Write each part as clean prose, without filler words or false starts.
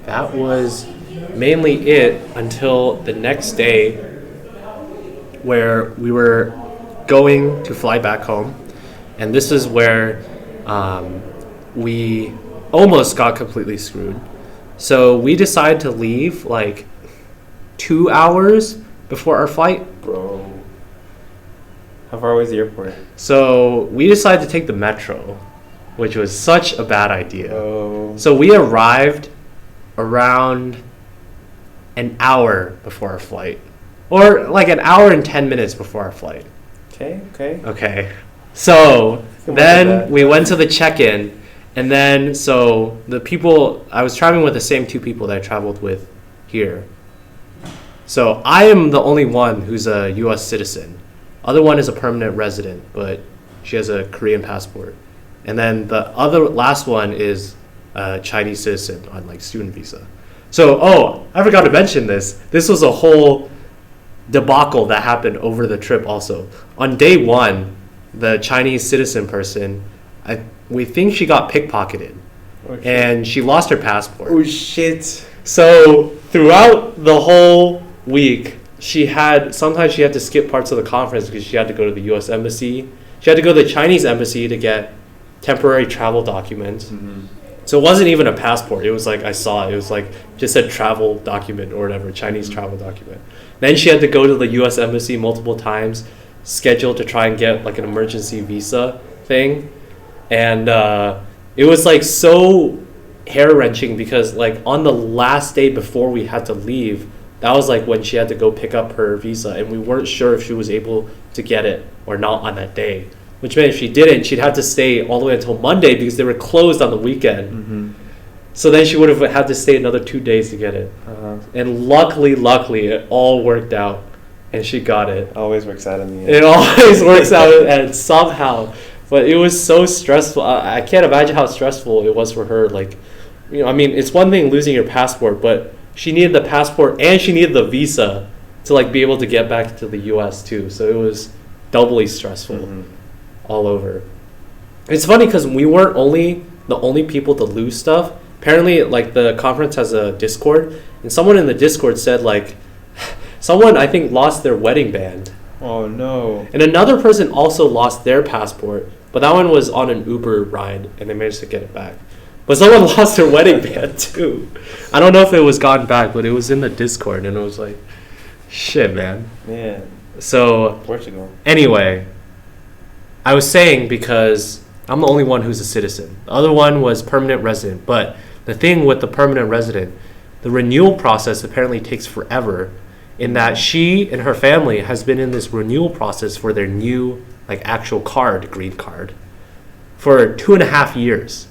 that was mainly it until the next day where we were going to fly back home. And this is where we almost got completely screwed. So we decided to leave like 2 hours before our flight. Bro. How far away is the airport? So we decided to take the metro, which was such a bad idea. Oh. So we arrived around an hour before our flight. Or like an hour and 10 minutes before our flight. Okay. So then we went to the check-in. And then, so the people, I was traveling with the same two people that I traveled with here. So I am the only one who's a U.S. citizen. Other one is a permanent resident, but she has a Korean passport. And then the last one is a Chinese citizen on like student visa. So, I forgot to mention this. This was a whole debacle that happened over the trip also. On day one, the Chinese citizen person, we think she got pickpocketed. And she lost her passport. Oh shit. So throughout the whole week, sometimes she had to skip parts of the conference because she had to go to the U.S. Embassy. She had to go to the Chinese Embassy to get temporary travel documents. Mm-hmm. So it wasn't even a passport. It was like, I saw it. It was like, just a travel document or whatever, Chinese travel document. Then she had to go to the U.S. Embassy multiple times, scheduled to try and get like an emergency visa thing. And it was like so hair-wrenching because like on the last day before we had to leave, that was like when she had to go pick up her visa, and we weren't sure if she was able to get it or not on that day, which meant if she didn't, she'd have to stay all the way until Monday because they were closed on the weekend. Mm-hmm. So then she would have had to stay another 2 days to get it. And luckily it all worked out and she got it. Always works out in the end. It always works out and somehow. But it was so stressful. I can't imagine how stressful it was for her. Like, you know, I mean, it's one thing losing your passport, but she needed the passport and she needed the visa to like be able to get back to the U.S. too. So it was doubly stressful all over. It's funny because we weren't the only people to lose stuff. Apparently, like the conference has a Discord, and someone in the Discord said like, someone I think lost their wedding band. Oh no! And another person also lost their passport, but that one was on an Uber ride, and they managed to get it back. But someone lost their wedding band too. I don't know if it was gotten back, but it was in the Discord, and it was like, shit, man. Yeah. So Portugal. Anyway, I was saying because I'm the only one who's a citizen. The other one was permanent resident, but the thing with the permanent resident, the renewal process apparently takes forever, in that she and her family has been in this renewal process for their new like actual green card, for 2.5 years.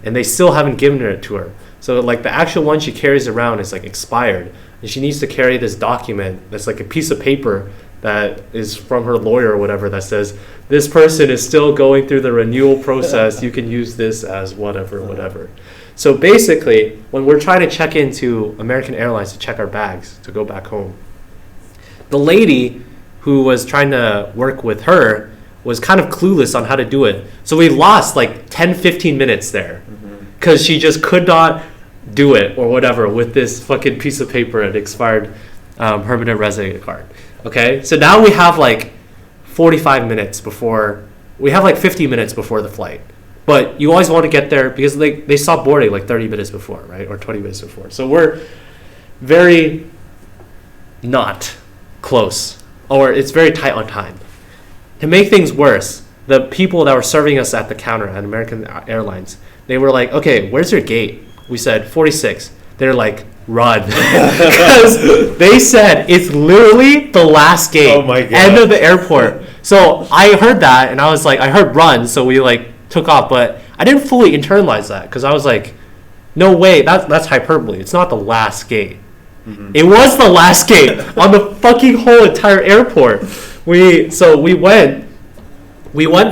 And they still haven't given it to her. So like the actual one she carries around is like expired, and she needs to carry this document that's like a piece of paper that is from her lawyer or whatever that says this person is still going through the renewal process. You can use this as whatever. So basically, when we're trying to check into American Airlines to check our bags to go back home, the lady who was trying to work with her was kind of clueless on how to do it. So we lost like 10-15 minutes there because she just could not do it or whatever with this fucking piece of paper and expired permanent resident card. Okay, so now we have like 50 minutes before the flight. But you always want to get there because they stop boarding like 30 minutes before, right? Or 20 minutes before. So we're very not close, or it's very tight on time. To make things worse, the people that were serving us at the counter at American Airlines, they were like, okay, where's your gate? We said 46. They're like, run. Because they said it's literally the last gate. Oh my God. End of the airport. So I heard that and I was like, I heard run. So we like took off, but I didn't fully internalize that because I was like, no way, that's hyperbole. It's not the last gate. Mm-hmm. It was the last gate on the fucking whole entire airport. We went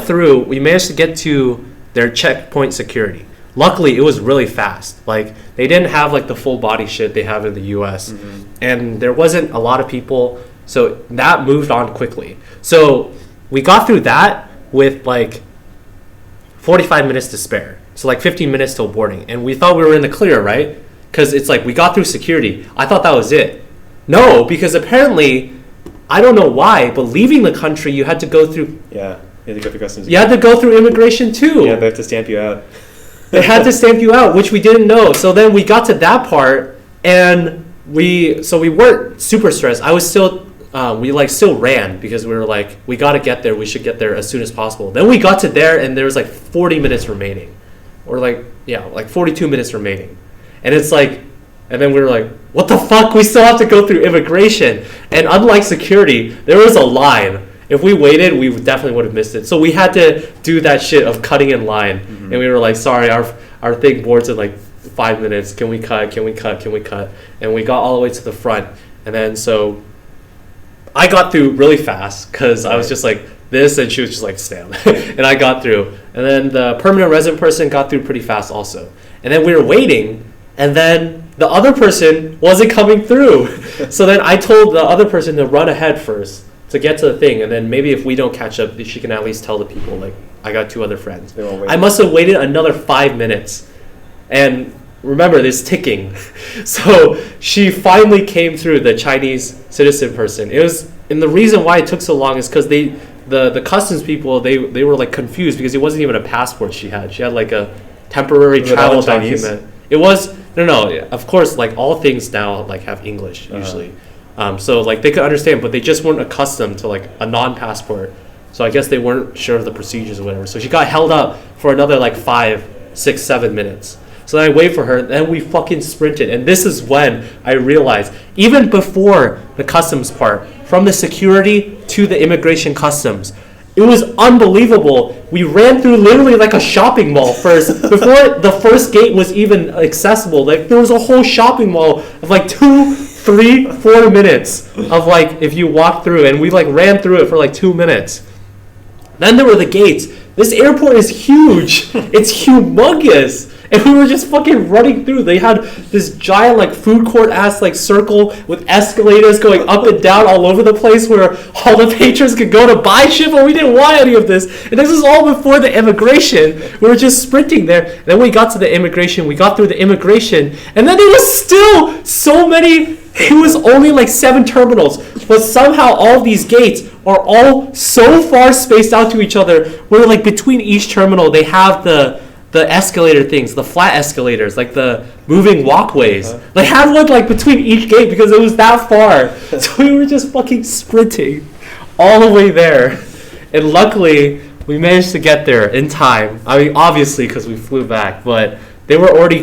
through, we managed to get to their checkpoint security. Luckily, it was really fast. Like, they didn't have like the full body shit they have in the US. Mm-hmm. And there wasn't a lot of people, so that moved on quickly. So we got through that with like 45 minutes to spare. So like 15 minutes till boarding. And we thought we were in the clear, right? because it's like we got through security. I thought that was it. No, because apparently, I don't know why, but leaving the country, you had to go through. Yeah, you had to go through customs. You had to go through immigration too. Yeah, they have to stamp you out. They had to stamp you out, which we didn't know. So then we got to that part, and we weren't super stressed. I was still, we like still ran because we were like, we got to get there. We should get there as soon as possible. Then we got to there, and there was like 40 minutes remaining, or like 42 minutes remaining, and it's like, and then we were like, what the fuck? We still have to go through immigration, and unlike security, there was a line. If we waited, we definitely would have missed it. So we had to do that shit of cutting in line. And we were like, sorry, our thing boards in like 5 minutes. Can we cut? Can we cut? Can we cut? And we got all the way to the front. And then so I got through really fast because I was just like this, and she was just like, stand. And I got through. And then the permanent resident person got through pretty fast also. And then we were waiting, and then the other person wasn't coming through. So then I told the other person to run ahead first to get to the thing, and then maybe if we don't catch up, she can at least tell the people, like, I got 2 other friends. They won't wait. I must have waited another 5 minutes. And remember, there's ticking. So she finally came through, the Chinese citizen person. And the reason why it took so long is because the customs people, they were like confused because it wasn't even a passport she had. She had like a temporary Was it all travel in Chinese? document. It was, no, of course, like all things now like have English usually. So like they could understand, but they just weren't accustomed to like a non-passport. So I guess they weren't sure of the procedures or whatever. So she got held up for another like 5, 6, 7 minutes. So then I wait for her, then we fucking sprinted. And this is when I realized, even before the customs part, from the security to the immigration customs, it was unbelievable. We ran through literally like a shopping mall first. Before the first gate was even accessible, like there was a whole shopping mall of like 2, 3, 4 minutes of like if you walk through, and we like ran through it for like 2 minutes. Then there were the gates. This airport is huge. It's humongous. And we were just fucking running through. They had this giant like food court ass like circle with escalators going up and down all over the place where all the patrons could go to buy shit, but we didn't want any of this. And this was all before the immigration. We were just sprinting there. And then we got to the immigration. We got through the immigration. And then there was still so many. It was only like 7 terminals. But somehow all these gates are all so far spaced out to each other where like between each terminal they have the escalator things, the flat escalators, like the moving walkways. They had one like between each gate because it was that far. So we were just fucking sprinting all the way there. And luckily, we managed to get there in time. I mean, obviously, because we flew back, but they were already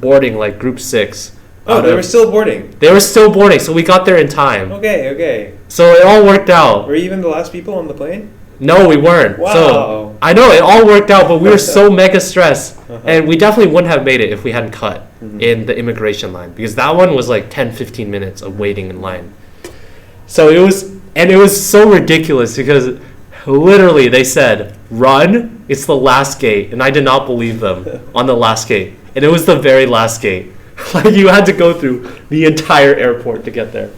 boarding like group 6. Oh, they were still boarding. They were still boarding, so we got there in time. Okay. So it all worked out. Were you even the last people on the plane? No, we weren't. Wow. So I know it all worked out, but we were so mega stressed, and we definitely wouldn't have made it if we hadn't cut in the immigration line, because that one was like 10, 15 minutes of waiting in line. So it was so ridiculous because literally they said, "Run! It's the last gate," and I did not believe them on the last gate, and it was the very last gate. Like you had to go through the entire airport to get there.